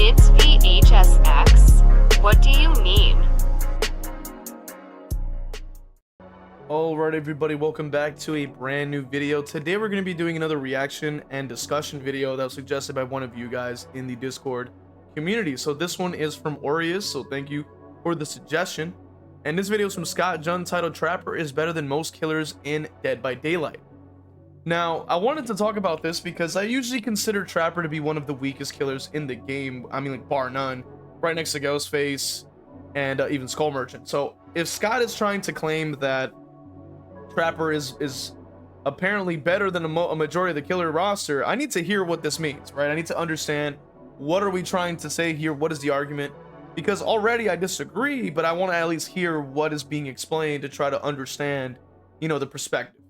It's v.h.s.x. What do you mean? Alright everybody, welcome back to a brand new video. Today we're going to be doing another reaction and discussion video that was suggested by one of you guys in the Discord community. So this one is from Aureus, so thank you for the suggestion. And this video is from Scott Jun, titled Trapper is better than most killers in Dead by Daylight. Now, I wanted to talk about this because I usually consider Trapper to be one of the weakest killers in the game. I mean, like, bar none, right next to Ghostface and even Skull Merchant. So if Scott is trying to claim that Trapper is apparently better than a majority of the killer roster, I need to hear what this means, right? I need to understand, what are we trying to say here? What is the argument? Because already I disagree, but I want to at least hear what is being explained to try to understand, you know, the perspective.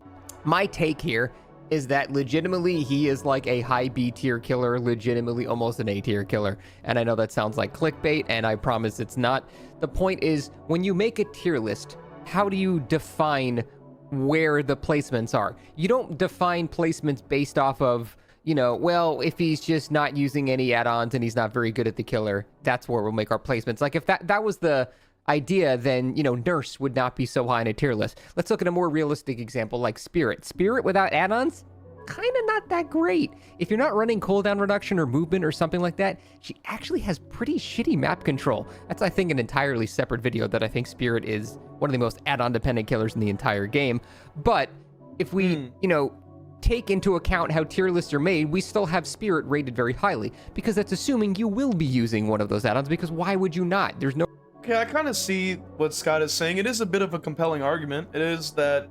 My take here is that legitimately he is like a high B tier killer, legitimately almost an A tier killer. And I know that sounds like clickbait, and I promise it's not. The point is, when you make a tier list, how do you define where the placements are? You don't define placements based off of, you know, well, if he's just not using any add-ons and he's not very good at the killer, that's where we'll make our placements. Like, if that was the idea, then, you know, Nurse would not be so high in a tier list. Let's look at a more realistic example like Spirit. Spirit without add-ons? Kind of not that great. If you're not running cooldown reduction or movement or something like that, she actually has pretty shitty map control. That's, I think, an entirely separate video that I think Spirit is one of the most add-on dependent killers in the entire game. But if we, you know, take into account how tier lists are made, we still have Spirit rated very highly, because that's assuming you will be using one of those add-ons, because why would you not? There's no... Okay, I kind of see what Scott is saying. It is a bit of a compelling argument. It is that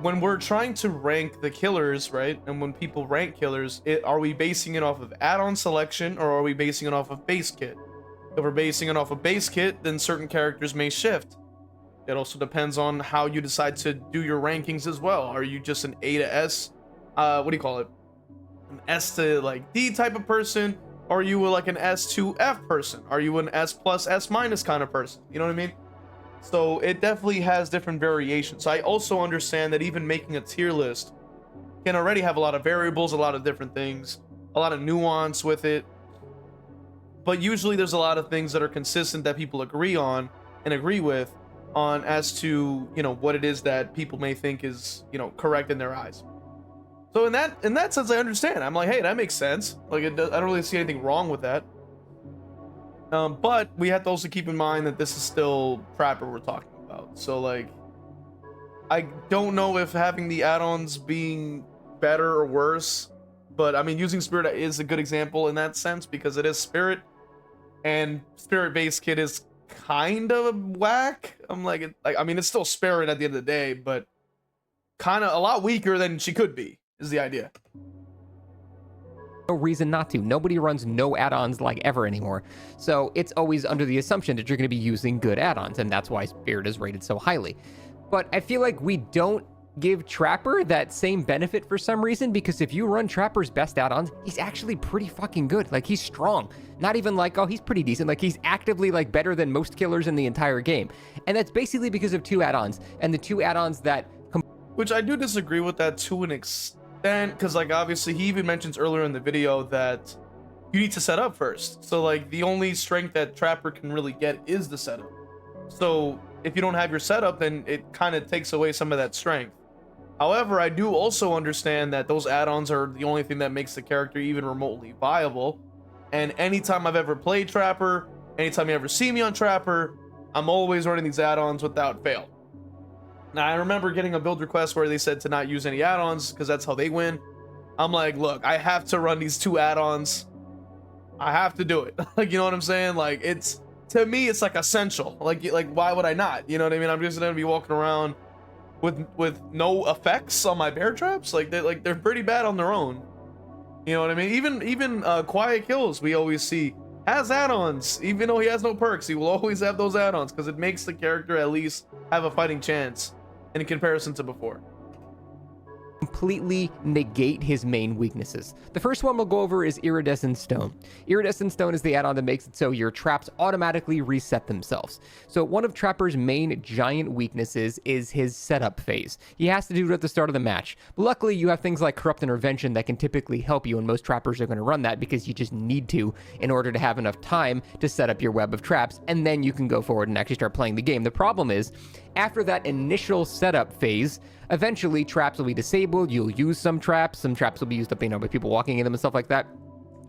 when we're trying to rank the killers, right, and when people rank killers, are we basing it off of add-on selection, or are we basing it off of base kit? If we're basing it off of base kit, then certain characters may shift. It also depends on how you decide to do your rankings as well. Are you just an A to S, what do you call it, an S to like D type of person? Are you like an S to F person? Are you an S plus S minus kind of person? You know what I mean? So it definitely has different variations. I also understand that even making a tier list can already have a lot of variables, a lot of different things, a lot of nuance with it. But usually there's a lot of things that are consistent that people agree on and agree with on as to, you know, what it is that people may think is, you know, correct in their eyes. So in that sense, I understand. I'm like, hey, that makes sense. Like, I don't really see anything wrong with that. But we have to also keep in mind that this is still Trapper we're talking about. So, like, I don't know if having the add-ons being better or worse, but I mean, using Spirit is a good example in that sense, because it is Spirit, and Spirit base kit is kind of whack. I'm like, I mean, it's still Spirit at the end of the day, but kind of a lot weaker than she could be, is the idea. No reason not to. Nobody runs no add-ons like ever anymore. So it's always under the assumption that you're going to be using good add-ons, and that's why Spirit is rated so highly. But I feel like we don't give Trapper that same benefit for some reason, because if you run Trapper's best add-ons, he's actually pretty fucking good. Like, he's strong. Not even like, oh, he's pretty decent. Like, he's actively like better than most killers in the entire game. And that's basically because of two add-ons, and the two add-ons that... Which I do disagree with that to an extent, because like obviously he even mentions earlier in the video that you need to set up first. So like the only strength that Trapper can really get is the setup. So if you don't have your setup, then it kind of takes away some of that strength. However, I do also understand that those add-ons are the only thing that makes the character even remotely viable. And anytime I've ever played Trapper, anytime you ever see me on Trapper, I'm always running these add-ons without fail. Now, I remember getting a build request where they said to not use any add-ons because that's how they win. I'm like, look, I have to run these two add-ons. I have to do it. Like, you know what I'm saying? Like, it's, to me, it's like essential. Like why would I not? You know what I mean? I'm just gonna be walking around with no effects on my bear traps. Like they're pretty bad on their own. You know what I mean? Even Quiet Kills, we always see, has add-ons. Even though he has no perks, he will always have those add-ons because it makes the character at least have a fighting chance in comparison to before. completely negate his main weaknesses. The first one we'll go over is Iridescent Stone. Iridescent Stone is the add-on that makes it so your traps automatically reset themselves. So one of Trapper's main giant weaknesses is his setup phase. He has to do it at the start of the match. But luckily, you have things like Corrupt Intervention that can typically help you, and most trappers are going to run that because you just need to in order to have enough time to set up your web of traps, and then you can go forward and actually start playing the game. The problem is, after that initial setup phase, eventually traps will be disabled. You'll use some traps will be used up, by people walking in them and stuff like that.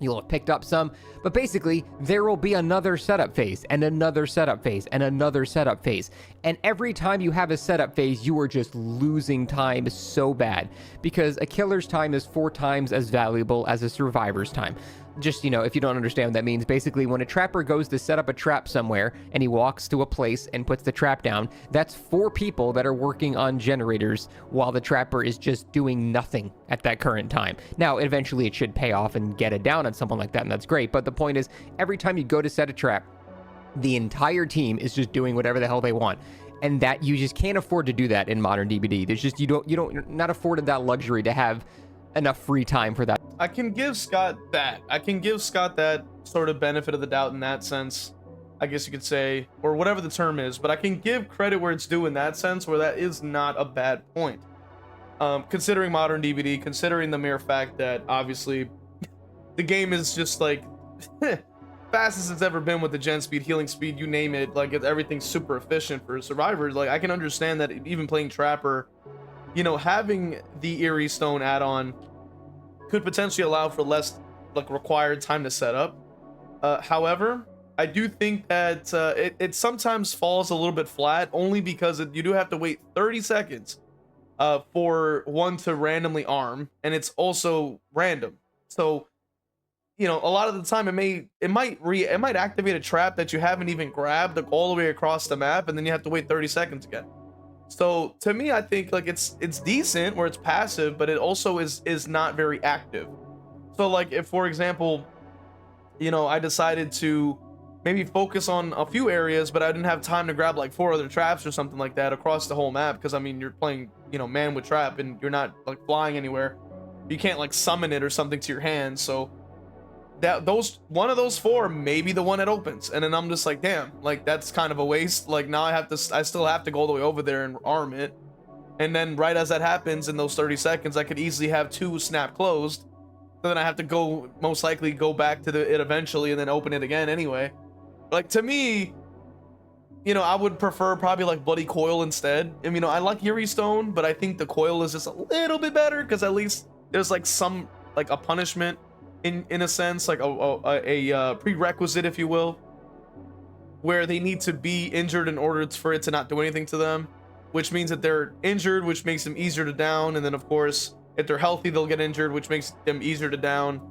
You'll have picked up some, but basically there will be another setup phase and another setup phase and another setup phase. And every time you have a setup phase, you are just losing time so bad, because a killer's time is 4 times as valuable as a survivor's time. Just, if you don't understand what that means, basically when a trapper goes to set up a trap somewhere and he walks to a place and puts the trap down, that's 4 people that are working on generators while the trapper is just doing nothing at that current time. Now, eventually it should pay off and get it down on someone like that, and that's great. But the point is, every time you go to set a trap, the entire team is just doing whatever the hell they want. And that you just can't afford to do that in modern DBD. There's just, you're not afforded that luxury to have enough free time for that. I can give Scott that. I can give Scott that sort of benefit of the doubt in that sense, I guess you could say, or whatever the term is, but I can give credit where it's due in that sense, where that is not a bad point. Considering modern DVD, considering the mere fact that obviously the game is just like fastest it's ever been with the gen speed, healing speed, you name it, like everything's super efficient for survivors. Like, I can understand that even playing Trapper, having the Eerie Stone add-on could potentially allow for less required time to set up. However, I do think that it sometimes falls a little bit flat, only because you do have to wait 30 seconds for one to randomly arm, and it's also random. So, a lot of the time it might activate a trap that you haven't even grabbed all the way across the map, and then you have to wait 30 seconds again. So to me, I think it's decent where it's passive, but it also is not very active. So if, for example, I decided to maybe focus on a few areas, but I didn't have time to grab 4 other traps or something like that across the whole map, because you're playing man with trap and you're not flying anywhere. You can't summon it or something to your hand. So one of those 4 may be the one that opens, and then I'm just damn, that's kind of a waste. Now I still have to go all the way over there and arm it, and then right as that happens in those 30 seconds, I could easily have 2 snap closed. So then I have to most likely go back to it eventually and then open it again anyway. To me, I would prefer probably Bloody Coil instead. I like Eerie Stone, but I think the Coil is just a little bit better, because at least there's some a punishment in a sense, a prerequisite, if you will, where they need to be injured in order for it to not do anything to them, which means that they're injured, which makes them easier to down. And then of course, if they're healthy, they'll get injured, which makes them easier to down.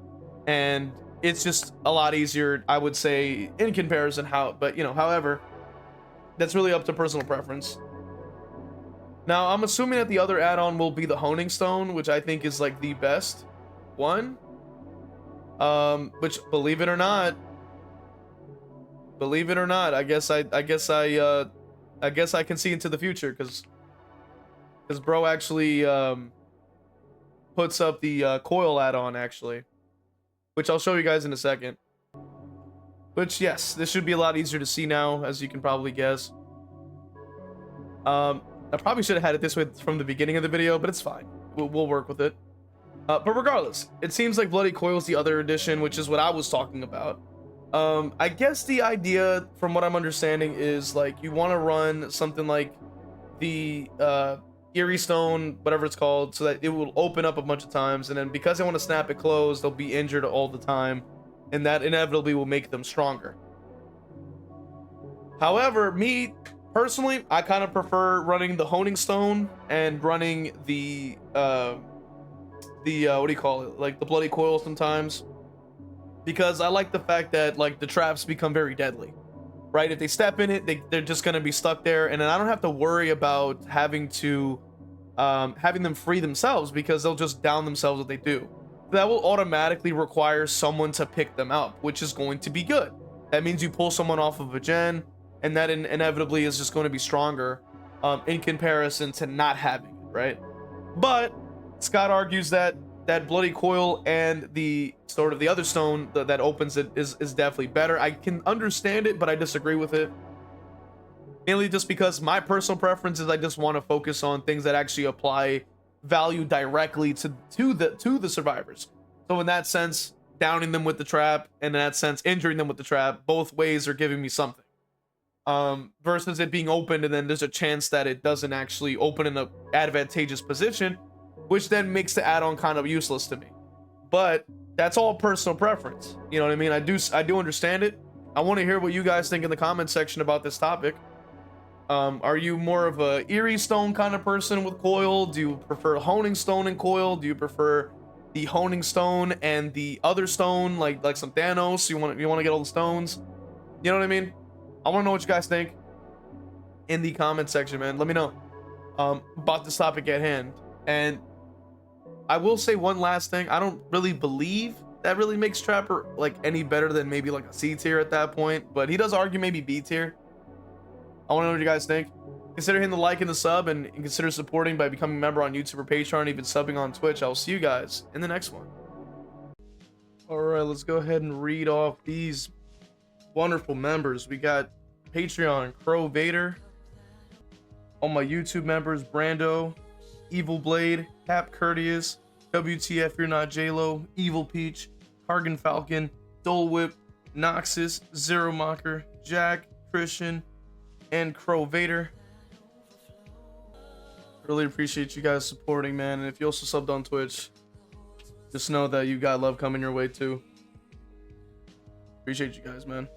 And it's just a lot easier, I would say, in comparison. However, that's really up to personal preference. Now, I'm assuming that the other add-on will be the Honing Stone, which I think is the best one. Which, believe it or not, I guess I can see into the future, because bro actually puts up the coil add-on, actually, which I'll show you guys in a second. Which, yes, this should be a lot easier to see now, as you can probably guess. I probably should have had it this way from the beginning of the video, but it's fine. We'll work with it. But regardless, it seems like Bloody Coil's the other edition, which is what I was talking about. I guess the idea, from what I'm understanding, is you want to run something like the Eerie Stone, whatever it's called, so that it will open up a bunch of times, and then because they want to snap it closed, they'll be injured all the time, and that inevitably will make them stronger. However, me personally, I kind of prefer running the Honing Stone and running the what do you call it, the Bloody Coil sometimes, because I like the fact that the traps become very deadly, right? If they step in it, they're just gonna be stuck there, and then I don't have to worry about having them free themselves, because they'll just down themselves if they do. That will automatically require someone to pick them up, which is going to be good. That means you pull someone off of a gen, and that inevitably is just going to be stronger in comparison to not having it, right? But Scott argues that bloody coil and the sort of the other stone that opens it is definitely better. I can understand it, but I disagree with it. Mainly just because my personal preference is I just want to focus on things that actually apply value directly to the survivors. So in that sense, downing them with the trap, and in that sense, injuring them with the trap, both ways are giving me something. Versus it being opened and then there's a chance that it doesn't actually open in an advantageous position, which then makes the add-on kind of useless to me. But that's all personal preference. You know what I mean? I do understand it. I want to hear what you guys think in the comment section about this topic. Are you more of a Eerie Stone kind of person with coil? Do you prefer Honing Stone and coil? Do you prefer the Honing Stone and the other stone, like some Thanos? You want to get all the stones? You know what I mean? I want to know what you guys think in the comment section, man. Let me know about this topic at hand. And I will say one last thing. I don't really believe that really makes Trapper like any better than maybe like a C tier at that point, but he does argue maybe B tier. I want to know what you guys think. Consider hitting the like and the sub, and consider supporting by becoming a member on YouTube or Patreon, even subbing on Twitch. I'll see you guys in the next one. All right, let's go ahead and read off these wonderful members. We got Patreon, Crow Vader. All my YouTube members, Brando, Evil Blade, Cap Courteous, WTF You're Not J-Lo, Evil Peach, Hargan Falcon, Dole Whip, Noxus, Zero Mocker, Jack, Christian, and Crow Vader. Really appreciate you guys supporting, man. And if you also subbed on Twitch, just know that you got love coming your way too. Appreciate you guys, man.